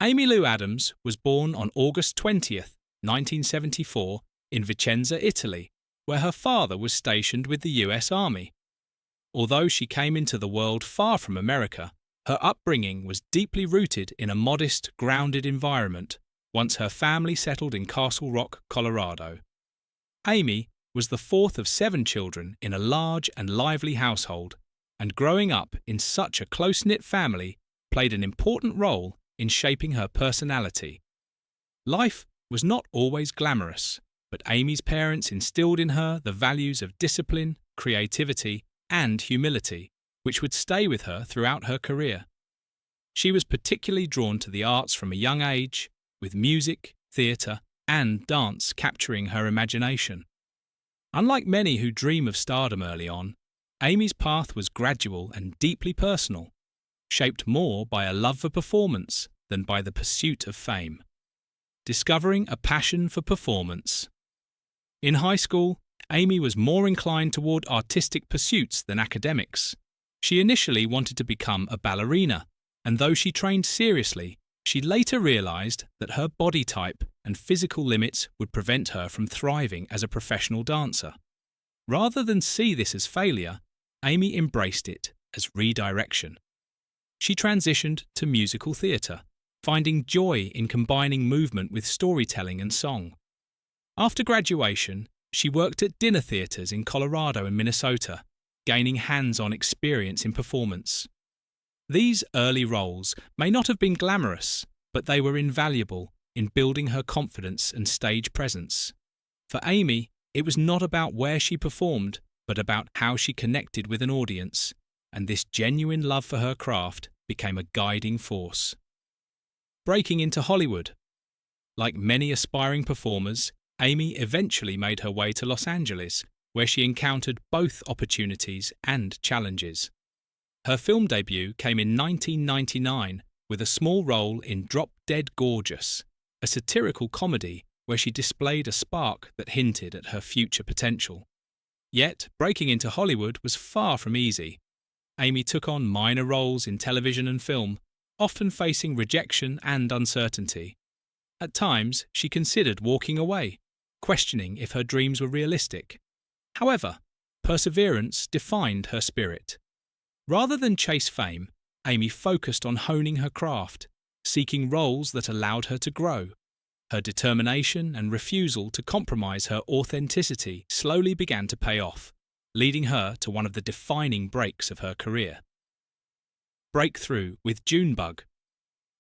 Amy Lou Adams was born on August 20th, 1974, in Vicenza, Italy, where her father was stationed with the US Army. Although she came into the world far from America, her upbringing was deeply rooted in a modest, grounded environment once her family settled in Castle Rock, Colorado. Amy was the fourth of 7 children in a large and lively household, and growing up in such a close-knit family played an important role in shaping her personality. Life was not always glamorous, but Amy's parents instilled in her the values of discipline, creativity, and humility, which would stay with her throughout her career. She was particularly drawn to the arts from a young age, with music, theatre, and dance capturing her imagination. Unlike many who dream of stardom early on, Amy's path was gradual and deeply personal, shaped more by a love for performance than by the pursuit of fame. Discovering a passion for performance. In high school, Amy was more inclined toward artistic pursuits than academics. She initially wanted to become a ballerina, and though she trained seriously, she later realized that her body type and physical limits would prevent her from thriving as a professional dancer. Rather than see this as failure, Amy embraced it as redirection. She transitioned to musical theatre, finding joy in combining movement with storytelling and song. After graduation, she worked at dinner theatres in Colorado and Minnesota, gaining hands-on experience in performance. These early roles may not have been glamorous, but they were invaluable in building her confidence and stage presence. For Amy, it was not about where she performed, but about how she connected with an audience, and this genuine love for her craft became a guiding force. Breaking into Hollywood. Like many aspiring performers, Amy eventually made her way to Los Angeles, where she encountered both opportunities and challenges. Her film debut came in 1999 with a small role in Drop Dead Gorgeous, a satirical comedy where she displayed a spark that hinted at her future potential. Yet, breaking into Hollywood was far from easy. Amy took on minor roles in television and film, often facing rejection and uncertainty. At times, she considered walking away, questioning if her dreams were realistic. However, perseverance defined her spirit. Rather than chase fame, Amy focused on honing her craft, seeking roles that allowed her to grow. Her determination and refusal to compromise her authenticity slowly began to pay off, leading her to one of the defining breaks of her career. Breakthrough with Junebug.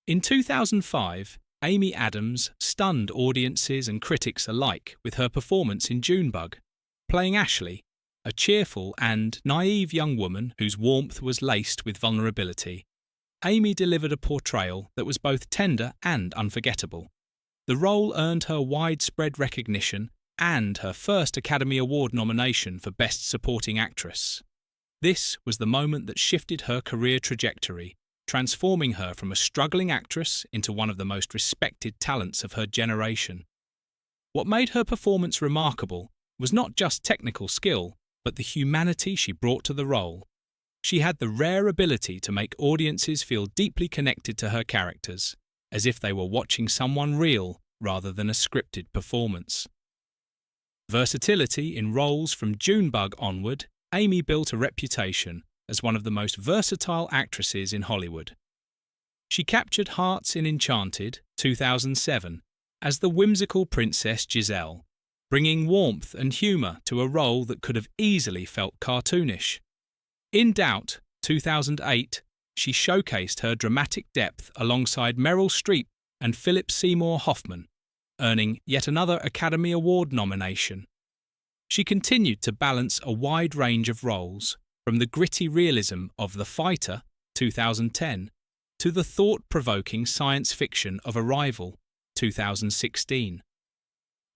In 2005, Amy Adams stunned audiences and critics alike with her performance in Junebug, playing Ashley, a cheerful and naive young woman whose warmth was laced with vulnerability. Amy delivered a portrayal that was both tender and unforgettable. The role earned her widespread recognition and her first Academy Award nomination for Best Supporting Actress. This was the moment that shifted her career trajectory, transforming her from a struggling actress into one of the most respected talents of her generation. What made her performance remarkable was not just technical skill, but the humanity she brought to the role. She had the rare ability to make audiences feel deeply connected to her characters, as if they were watching someone real rather than a scripted performance. Versatility in roles from Junebug onward, Amy built a reputation as one of the most versatile actresses in Hollywood. She captured hearts in Enchanted, 2007, as the whimsical Princess Giselle, bringing warmth and humour to a role that could have easily felt cartoonish. In Doubt, 2008, she showcased her dramatic depth alongside Meryl Streep and Philip Seymour Hoffman, earning yet another Academy Award nomination. She continued to balance a wide range of roles, from the gritty realism of The Fighter, 2010, to the thought-provoking science fiction of Arrival, 2016.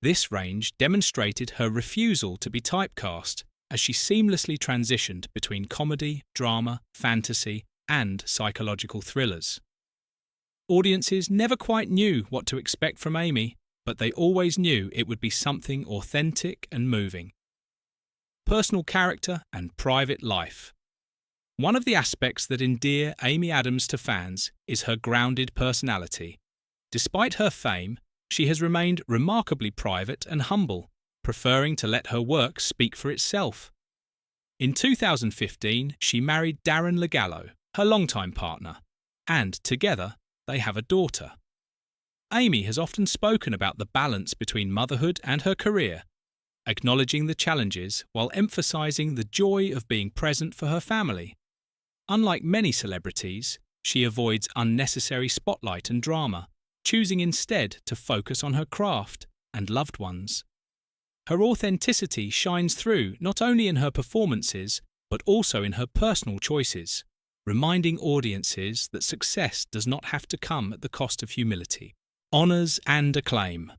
This range demonstrated her refusal to be typecast as she seamlessly transitioned between comedy, drama, fantasy, and psychological thrillers. Audiences never quite knew what to expect from Amy, but they always knew it would be something authentic and moving. Personal character and private life. One of the aspects that endear Amy Adams to fans is her grounded personality, Despite her fame, she has remained remarkably private and humble, preferring to let her work speak for itself. In 2015, she married Darren Legallo, her longtime partner, and together they have a daughter. Amy has often spoken about the balance between motherhood and her career, acknowledging the challenges while emphasizing the joy of being present for her family. Unlike many celebrities, she avoids unnecessary spotlight and drama, choosing instead to focus on her craft and loved ones. Her authenticity shines through not only in her performances, but also in her personal choices, reminding audiences that success does not have to come at the cost of humility. Honours and acclaim.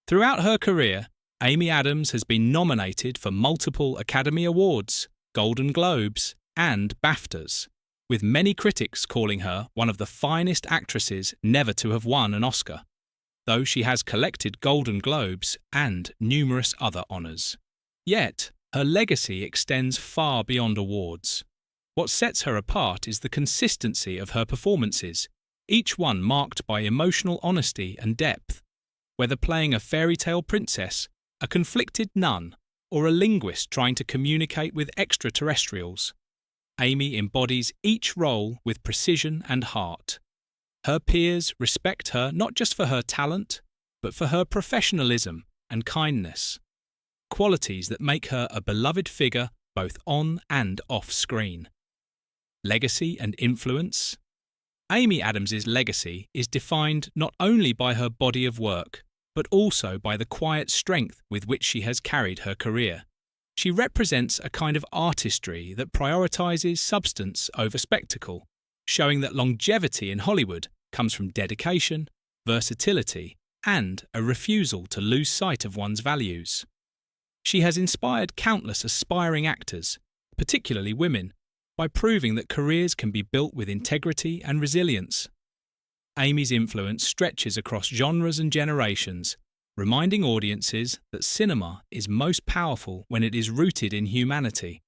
Throughout her career, Amy Adams has been nominated for multiple Academy Awards, Golden Globes, and BAFTAs, with many critics calling her one of the finest actresses never to have won an Oscar, though she has collected Golden Globes and numerous other honours. Yet, her legacy extends far beyond awards. What sets her apart is the consistency of her performances, each one marked by emotional honesty and depth. Whether playing a fairy tale princess, a conflicted nun, or a linguist trying to communicate with extraterrestrials, Amy embodies each role with precision and heart. Her peers respect her not just for her talent, but for her professionalism and kindness, qualities that make her a beloved figure both on and off screen. Legacy and influence. Amy Adams's legacy is defined not only by her body of work, but also by the quiet strength with which she has carried her career. She represents a kind of artistry that prioritizes substance over spectacle, showing that longevity in Hollywood comes from dedication, versatility, and a refusal to lose sight of one's values. She has inspired countless aspiring actors, particularly women, by proving that careers can be built with integrity and resilience. Amy's influence stretches across genres and generations, reminding audiences that cinema is most powerful when it is rooted in humanity.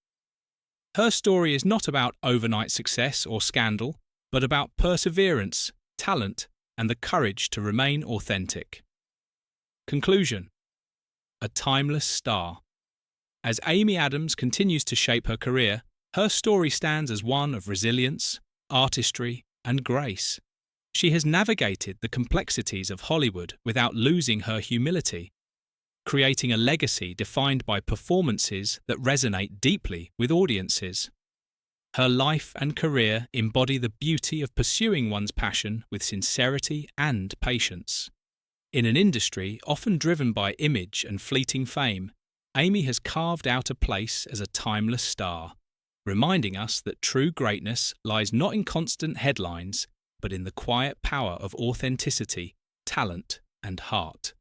Her story is not about overnight success or scandal, but about perseverance, talent, and the courage to remain authentic. Conclusion. A timeless star. As Amy Adams continues to shape her career, her story stands as one of resilience, artistry, and grace. She has navigated the complexities of Hollywood without losing her humility, creating a legacy defined by performances that resonate deeply with audiences. Her life and career embody the beauty of pursuing one's passion with sincerity and patience. In an industry often driven by image and fleeting fame, Amy has carved out a place as a timeless star, reminding us that true greatness lies not in constant headlines, but in the quiet power of authenticity, talent, and heart.